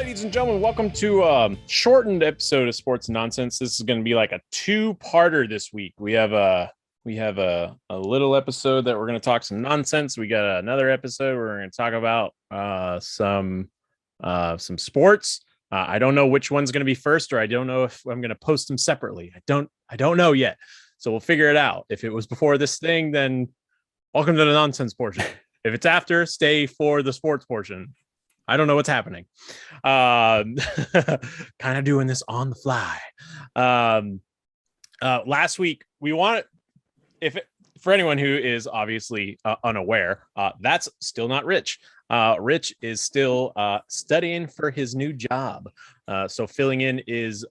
Ladies and gentlemen, welcome to a shortened episode of Sports Nonsense. This is going to be like a two-parter this week. We have a little episode that we're going to talk some nonsense. We got another episode where we're going to talk about some sports. I don't know which one's going to be first, or I don't know if I'm going to post them separately. I don't know yet. So we'll figure it out. If it was before this thing, then welcome to the nonsense portion. If it's after, stay for the sports portion. I don't know what's happening. Kind of doing this on the fly. Last week, for anyone who is obviously unaware, that's still not Rich. Rich is still studying for his new job. So filling in is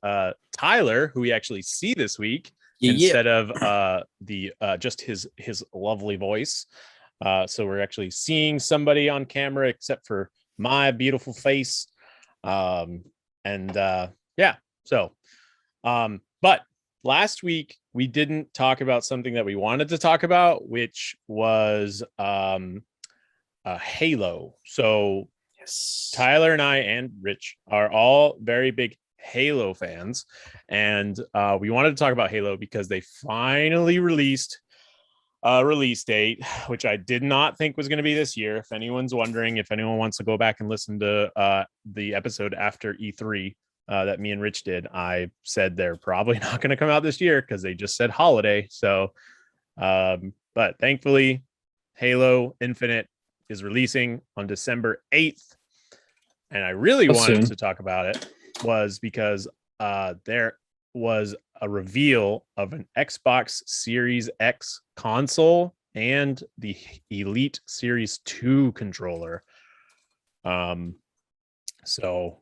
Tyler, who we actually see this week instead of just his lovely voice. So we're actually seeing somebody on camera, except for my beautiful face. But last week we didn't talk about something that we wanted to talk about, which was Halo. So yes, Tyler and I and Rich are all very big Halo fans, and we wanted to talk about Halo because they finally released release date, which I did not think was going to be this year. If anyone's wondering, if anyone wants to go back and listen to the episode after E3 that me and Rich did, I said they're probably not going to come out this year because they just said holiday. So, but thankfully, Halo Infinite is releasing on December 8th. And I really wanted to talk about it was because there was a reveal of an Xbox Series X console and the Elite Series 2 controller. So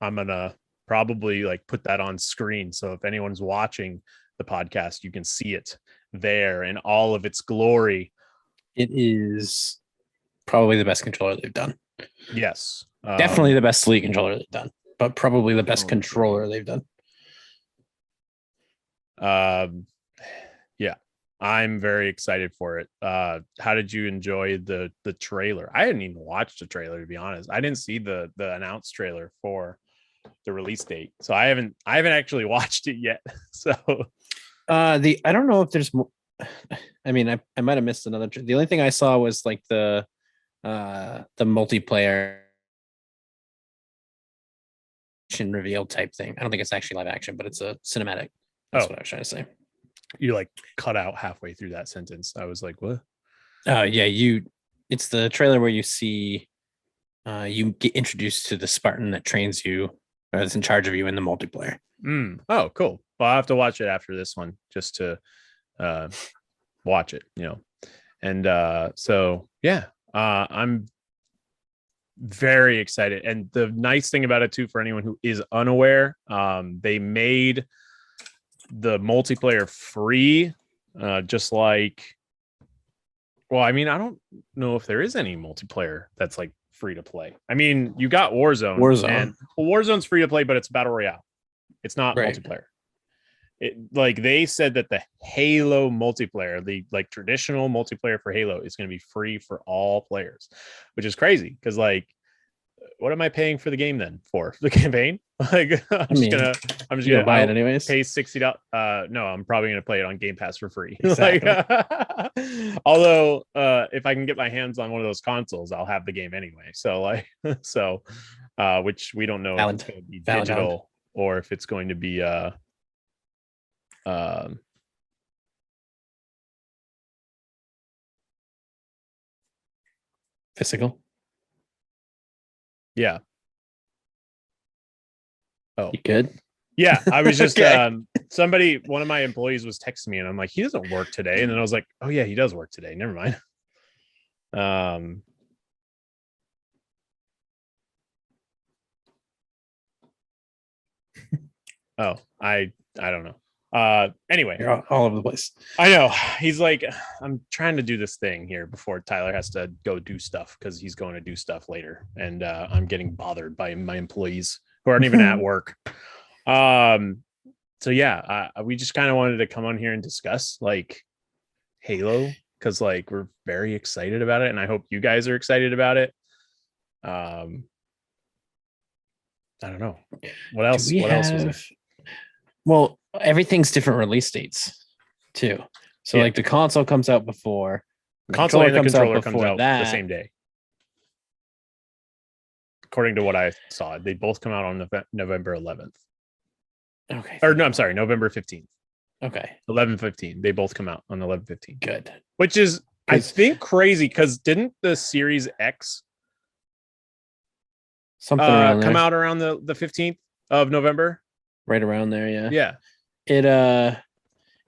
I'm gonna probably put that on screen, so if anyone's watching the podcast, you can see it there in all of its glory. It is probably the best controller they've done. Yes, definitely the best Elite controller they've done, but probably the best controller they've done. Yeah, I'm very excited for it. How did you enjoy the trailer? I hadn't even watched the trailer, to be honest. I didn't see the announced trailer for the release date, so I haven't actually watched it yet. So I don't know if there's more. I mean, I might have missed another. The only thing I saw was the multiplayer reveal type thing. I don't think it's actually live action, but it's a cinematic. That's what I was trying to say. You cut out halfway through that sentence. I was like, what? It's the trailer where you see you get introduced to the Spartan that trains you, or that's in charge of you in the multiplayer. Oh, cool. Well, I'll have to watch it after this one just to watch it, And I'm very excited. And the nice thing about it too, for anyone who is unaware, they made the multiplayer free, just like, well, I mean, I don't know if there is any multiplayer that's free to play. I mean, you got Warzone. And Warzone's free to play, but it's battle royale. It's not multiplayer. They said that the Halo multiplayer, the traditional multiplayer for Halo, is going to be free for all players, which is crazy because what am I paying for the game then for the campaign? I'm just gonna buy it anyways. Pay $60. No, I'm probably gonna play it on Game Pass for free. Exactly. Although if I can get my hands on one of those consoles, I'll have the game anyway. So which we don't know if it's going to be digital or if it's going to be physical. Yeah. Oh, you good? Yeah, I was just one of my employees was texting me and I'm like, he doesn't work today. And then I was like, oh yeah, he does work today. Never mind. Oh, I don't know. Anyway, you're all over the place. I know. He's like, I'm trying to do this thing here before Tyler has to go do stuff because he's going to do stuff later, and I'm getting bothered by my employees who aren't even at work. So yeah, we just kind of wanted to come on here and discuss Halo because we're very excited about it, and I hope you guys are excited about it. I don't know. What else? Do we What else was there? Well, everything's different release dates too. So Yeah. like the console comes out before, The console and the controller comes before out that. the same day. According to what I saw, they both come out on November 11th. Okay. Or no, I'm sorry, November 15th. Okay. 11/15. They both come out on 11/15. Good. Which is, I think, crazy because didn't the Series X something around come there. out around the 15th of November? Right around there, yeah. Yeah. It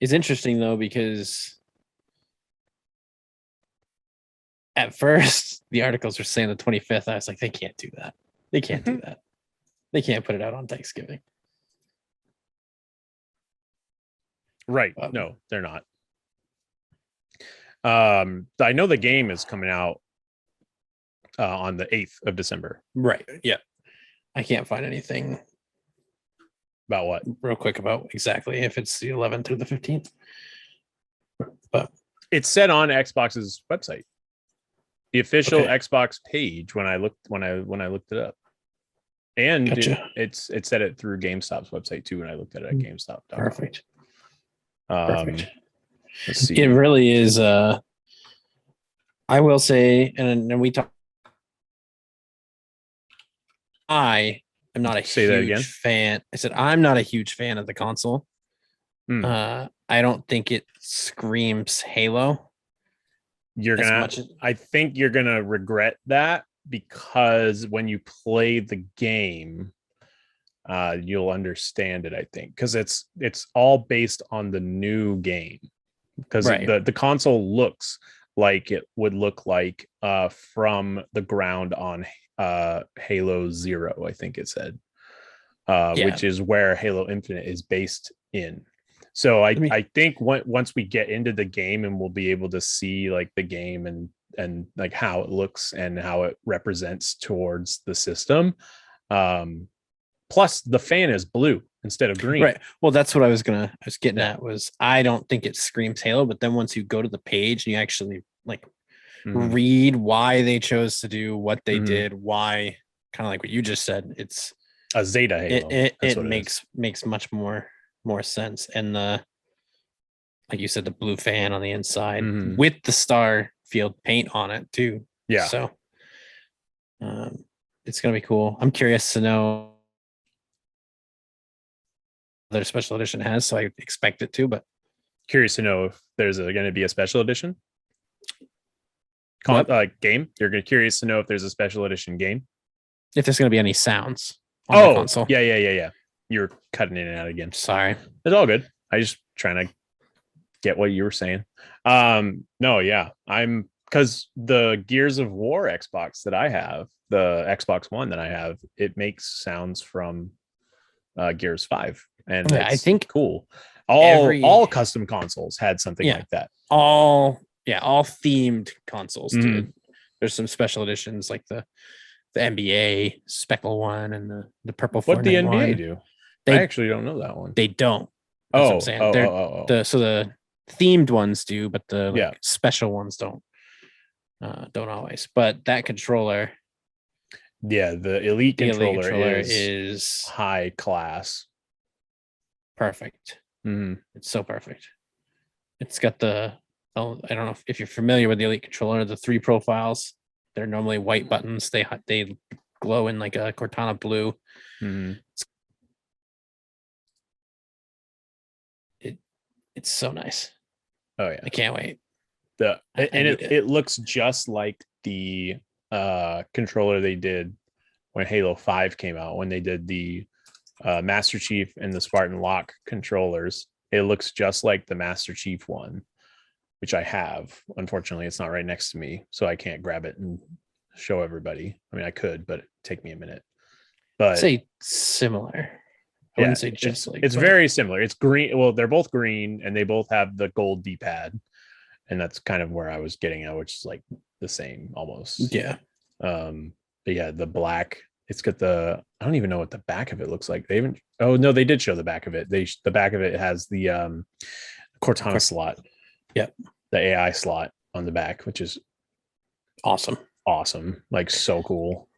is interesting though, because at first the articles were saying the 25th. I was like, they can't do that. They can't do that. They can't put it out on Thanksgiving. Right. No, they're not. I know the game is coming out on the 8th of December. Right. Yeah. I can't find anything about what real quick about exactly if it's the 11th or the 15th. But it's said on Xbox's website, the official Xbox page. When I looked it up, and gotcha. it said it through GameStop's website too. When I looked at it at GameStop. Perfect. Perfect. Let's see. It really is. I will say, and we talk. I am not a huge fan. I said I'm not a huge fan of the console. I don't think it screams Halo. I think you're gonna regret that, because when you play the game, you'll understand it. I think because it's all based on the new game, because the console looks like it would look like from the ground on Halo 0, I think it said, which is where Halo Infinite is based in. So I think once we get into the game and we'll be able to see like the game and like how it looks and how it represents towards the system. Plus the fan is blue instead of green. Right. Well, that's what I was getting at was I don't think it screams Halo, but then once you go to the page and you actually like read why they chose to do what they did, why, kind of like what you just said, it's a Zeta Halo. It makes much more sense. And like you said, the blue fan on the inside with the star field paint on it too. Yeah. So it's gonna be cool. I'm curious to know their special edition has, so I expect it to, but curious to know if there's going to be a special edition game. You're curious to know if there's a special edition game, if there's going to be any sounds on the console. Yeah. You're cutting in and out again. Sorry. It's all good. I just trying to get what you were saying. No, yeah. Because the Gears of War Xbox that I have, the Xbox One that I have, it makes sounds from Gears 5. And I think cool. All custom consoles had something like that. All themed consoles did. There's some special editions like the NBA Speckle one and the purple. What the NBA do? I actually don't know that one. They don't. That's what I'm saying. So the themed ones do, but the special ones don't always. But that controller, the Elite controller is high class. Perfect. It's so perfect. It's got I don't know if you're familiar with the Elite controller, the 3 profiles. They're normally white buttons. They glow in like a Cortana blue. It's so nice. Oh yeah, I can't wait. It looks just like the controller they did when Halo 5 came out, when they did the Master Chief and the Spartan Lock controllers. It looks just like the Master Chief one, which I have. Unfortunately, it's not right next to me, so I can't grab it and show everybody. I mean, I could, but it'd take me a minute. But I'd say similar. I wouldn't say just it's very similar. It's green. Well, they're both green and they both have the gold D-pad. And that's kind of where I was getting at, which is like the same almost. Yeah. But yeah, the black, it's got I don't even know what the back of it looks like. They haven't, oh no, they did show the back of it. The back of it has the Cortana slot. Yep. The AI slot on the back, which is awesome. Like so cool.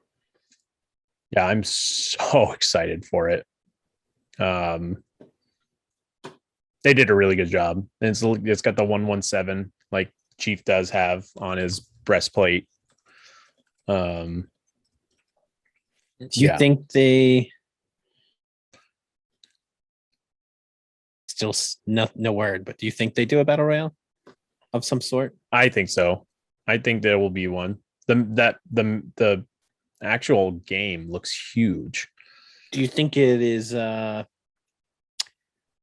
Yeah, I'm so excited for it. They did a really good job. And it's got the 117 like Chief does have on his breastplate. Do you think they still no word, but do you think they do a battle royale of some sort? I think so. I think there will be one. The actual game looks huge. Do you think it is do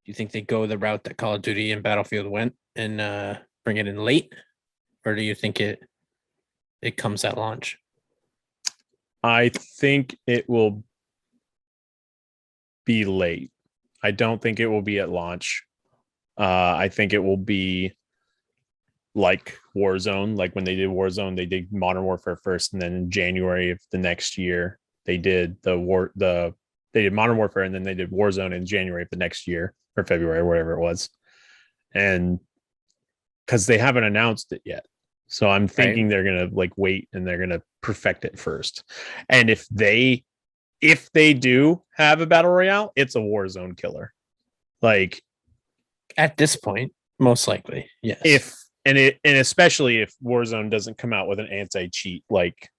you think they go the route that Call of Duty and Battlefield went and bring it in late? Or do you think it comes at launch? I think it will be late. I don't think it will be at launch. I think it will be like Warzone. Like when they did Warzone, they did Modern Warfare first, and then in January of the next year, they did they did Modern Warfare, and then they did Warzone in January of the next year or February, or whatever it was. And because they haven't announced it yet. So I'm thinking they're gonna like wait and they're gonna perfect it first. And if they do have a battle royale, it's a Warzone killer. Like at this point, most likely, yes. And especially if Warzone doesn't come out with an anti-cheat like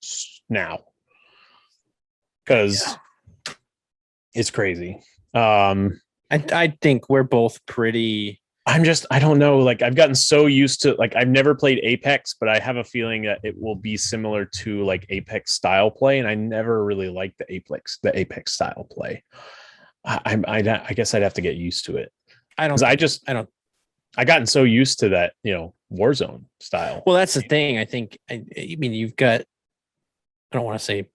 now, because it's crazy. I think we're both pretty. I don't know. Like I've gotten so used to like I've never played Apex, but I have a feeling that it will be similar to like Apex style play, and I never really liked the Apex style play. I guess I'd have to get used to it. I gotten so used to that, Warzone style. Well, that's the thing. I think I mean you've got. I don't want to say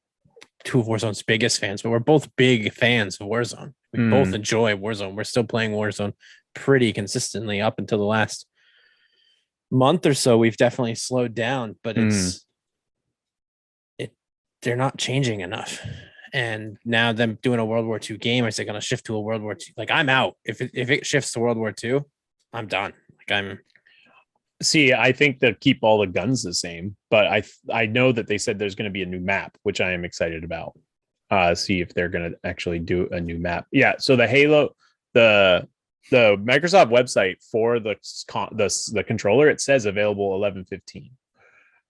two of Warzone's biggest fans, but we're both big fans of Warzone. We both enjoy Warzone. We're still playing Warzone pretty consistently up until the last month or so. We've definitely slowed down, but they're not changing enough. And now them doing a World War II game, I say going to shift to a World War II. Like I'm out. If it shifts to World War II, I'm done. Like I think they'll keep all the guns the same, but I know that they said there's going to be a new map, which I am excited about. See if they're going to actually do a new map. Yeah. So the Halo, the Microsoft website for the controller, it says available 11/15,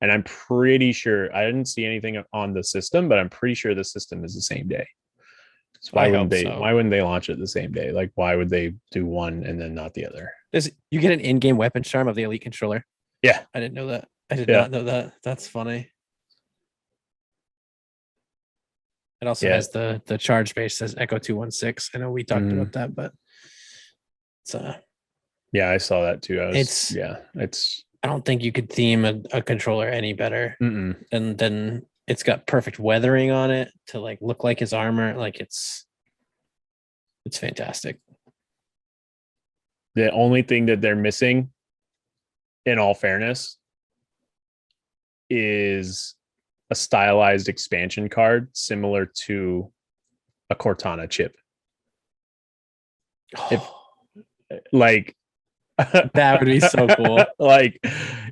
and I'm pretty sure I didn't see anything on the system, but I'm pretty sure the system is the same day. So why wouldn't they launch it the same day? Like why would they do one and then not the other? You get an in-game weapon charm of the Elite controller? Yeah, I didn't know that. I did not know that. That's funny. It also has the charge base says Echo 216. I know we talked about that, but it's I saw that too. I don't think you could theme a controller any better than it's got perfect weathering on it to like look like his armor. Like it's fantastic. The only thing that they're missing, in all fairness, is a stylized expansion card similar to a Cortana chip. That would be so cool. Like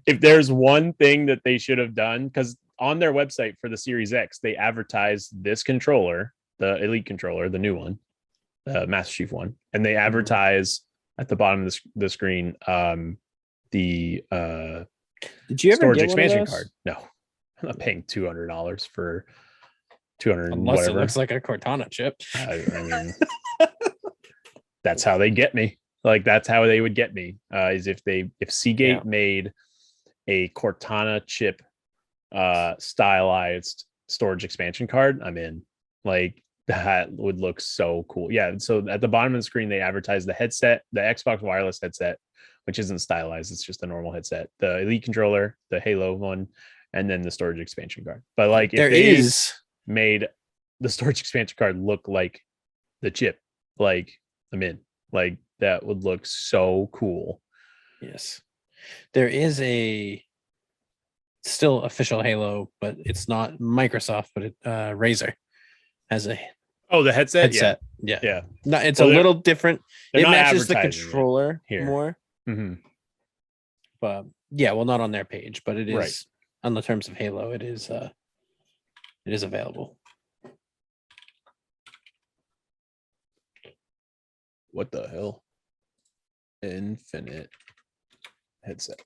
if there's one thing that they should have done, because on their website for the Series X, they advertised this controller, the Elite controller, the new one, the Master Chief one, and they advertise at the bottom of the screen the did you ever storage get expansion card? No, I'm not paying $200 for 200 unless whatever. It looks like a Cortana chip. I mean, that's how they get me. Like that's how they would get me. Is if Seagate made a Cortana chip stylized storage expansion card, I'm in. Like that would look so cool. Yeah. So at the bottom of the screen, they advertise the headset, the Xbox wireless headset, which isn't stylized. It's just a normal headset, the Elite controller, the Halo one, and then the storage expansion card. But like if they made the storage expansion card look like the chip, like I'm in. Like that would look so cool. Yes. There is a still official Halo, but it's not Microsoft, but Razer has a the headset. Yeah. No, it's a little different. It matches the controller more. But not on their page, but it is on the terms of Halo. It is available. what the hell? Infinite headset.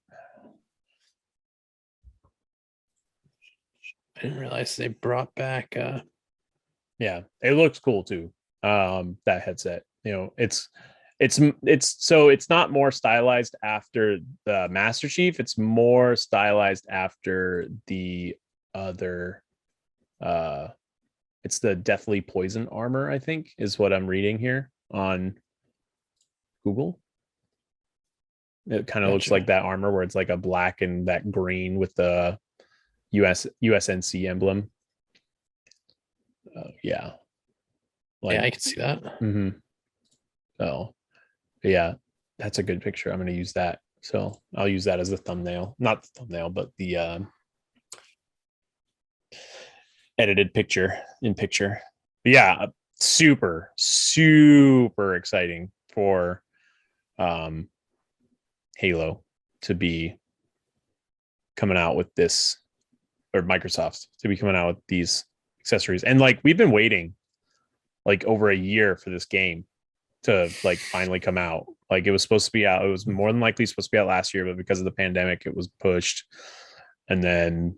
I didn't realize they brought back. Yeah, it looks cool too. That headset. It's not more stylized after the Master Chief. It's more stylized after the other. It's the Deathly Poison armor, I think, is what I'm reading here on Google. It kind of looks like that armor where it's like a black and that green with the USNC emblem. Yeah. Yeah, I can see that. Mm-hmm. Oh, yeah, that's a good picture. I'm going to use that. So I'll use that as a thumbnail, not the thumbnail, but the edited picture in picture. But yeah, super, super exciting for Halo to be coming out with this, or Microsoft to be coming out with these accessories. And like, we've been waiting like over a year for this game to like finally come out. Like, it was supposed to be out. It was more than likely supposed to be out last year, but because of the pandemic, it was pushed. And then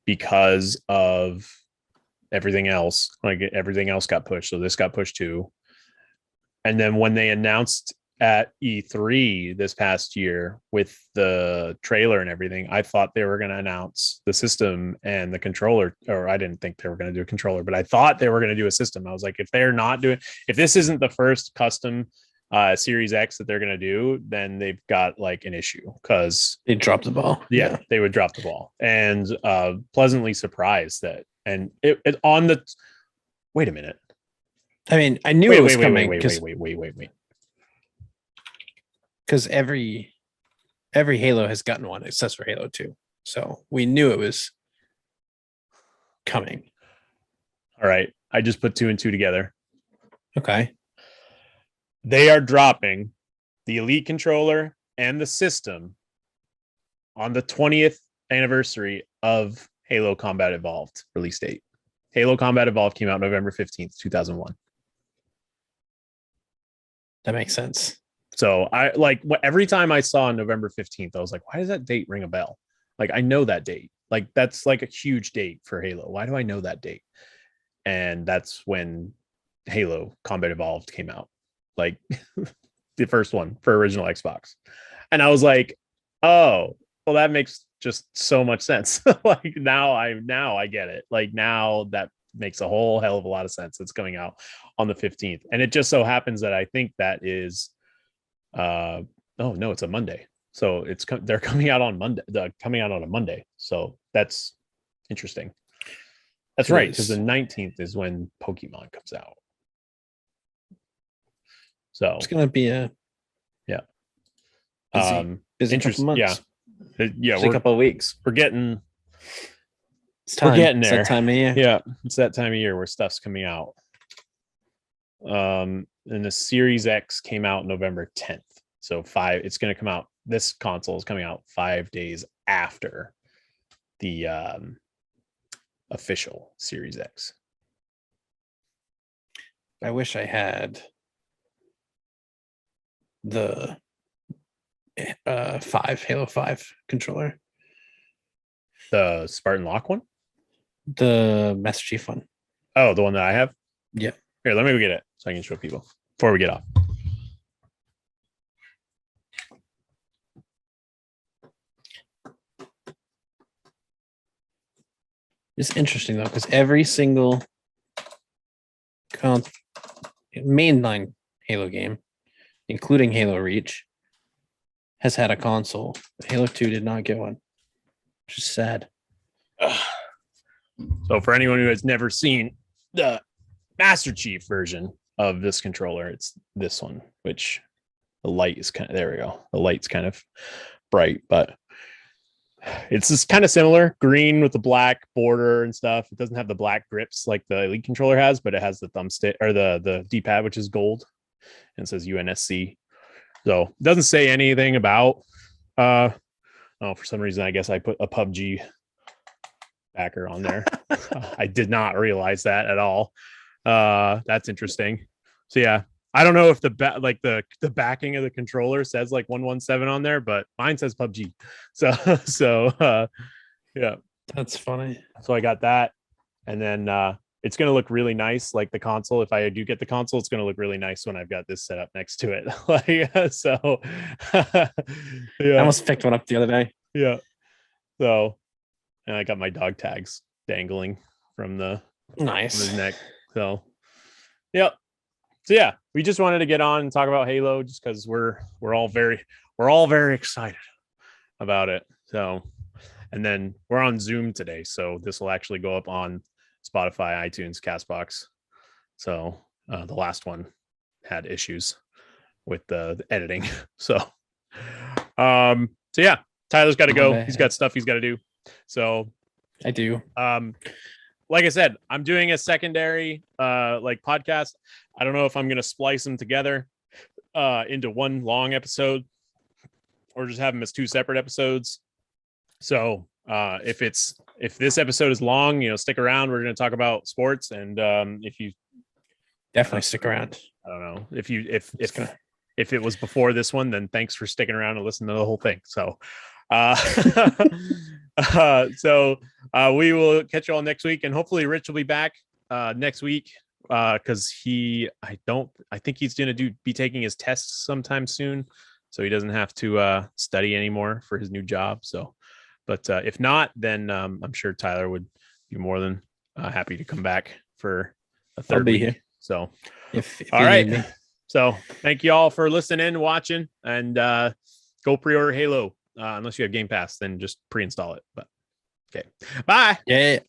because of everything else, like everything else got pushed. So this got pushed too. And then when they announced at E3 this past year with the trailer and everything, I thought they were going to announce the system and the controller, or I didn't think they were going to do a controller, but I thought they were going to do a system. I was like, if this isn't the first custom Series X that they're going to do, then they've got like an issue, because they dropped the ball. Yeah, they would drop the ball. And pleasantly surprised that, and it on the, wait a minute. I mean, I knew it was coming. Wait. Because every Halo has gotten one, except for Halo 2. So we knew it was coming. All right. I just put 2 and 2 together. Okay. They are dropping the Elite controller and the system on the 20th anniversary of Halo Combat Evolved release date. Halo Combat Evolved came out November 15th, 2001. That makes sense. So I like, every time I saw November 15th, I was like, why does that date ring a bell? Like, I know that date. Like, that's like a huge date for Halo. Why do I know that date? And that's when Halo Combat Evolved came out, like the first one for original Xbox. And I was like, oh, well, that makes just so much sense. Like, now I get it. Like, now that makes a whole hell of a lot of sense. It's coming out on the 15th. And it just so happens that I think that is oh no, it's a Monday. So they're coming out on Monday. Coming out on a Monday. So that's interesting. That's right, because the 19th is when Pokemon comes out. So it's gonna be a busy couple months. Yeah, a couple of weeks. We're getting there. It's that time of year. Yeah, it's that time of year where stuff's coming out. And the Series X came out November 10th. So it's going to come out. This console is coming out 5 days after the official Series X. I wish I had the Halo 5 controller. The Spartan Lock one? The Master Chief one. Oh, the one that I have? Yeah. Here, let me go get it so I can show people before we get off. It's interesting though, because every single mainline Halo game, including Halo Reach, has had a console. Halo 2 did not get one, which is sad. So for anyone who has never seen the Master Chief version of this controller, it's this one, which the light is kind of, there we go. The light's kind of bright, but it's just kind of similar, green with the black border and stuff. It doesn't have the black grips like the Elite controller has, but it has the thumbstick or the D-pad, which is gold, and it says UNSC. So it doesn't say anything about for some reason I guess I put a PUBG backer on there. I did not realize that at all. That's interesting. So yeah, I don't know if the backing of the controller says like 117 on there, but mine says PUBG. So yeah. That's funny. So I got that, and then it's gonna look really nice. Like the console, if I do get the console, it's gonna look really nice when I've got this set up next to it. Like so, I yeah, almost picked one up the other day. yeah. So, and I got my dog tags dangling from Nice. his neck. So, yep. So yeah, we just wanted to get on and talk about Halo, just because we're all very excited about it. So, and then we're on Zoom today, so this will actually go up on Spotify, iTunes, Castbox. So the last one had issues with the editing. So yeah, Tyler's got to go. He's got stuff he's got to do. So I do. Like I said, I'm doing a secondary like podcast. I don't know if I'm gonna splice them together into one long episode or just have them as two separate episodes. So if this episode is long, stick around. We're going to talk about sports, and if you definitely stick around, I don't know if it was before this one, then thanks for sticking around and listening to the whole thing. So we will catch you all next week, and hopefully Rich will be back next week because I think he's going to be taking his tests sometime soon, so he doesn't have to study anymore for his new job. So. But if not, then I'm sure Tyler would be more than happy to come back for a third week. Here. So, if all right. So thank you all for listening, watching, and go pre-order Halo. Unless you have Game Pass, then just pre-install it. But okay, bye. Yeah.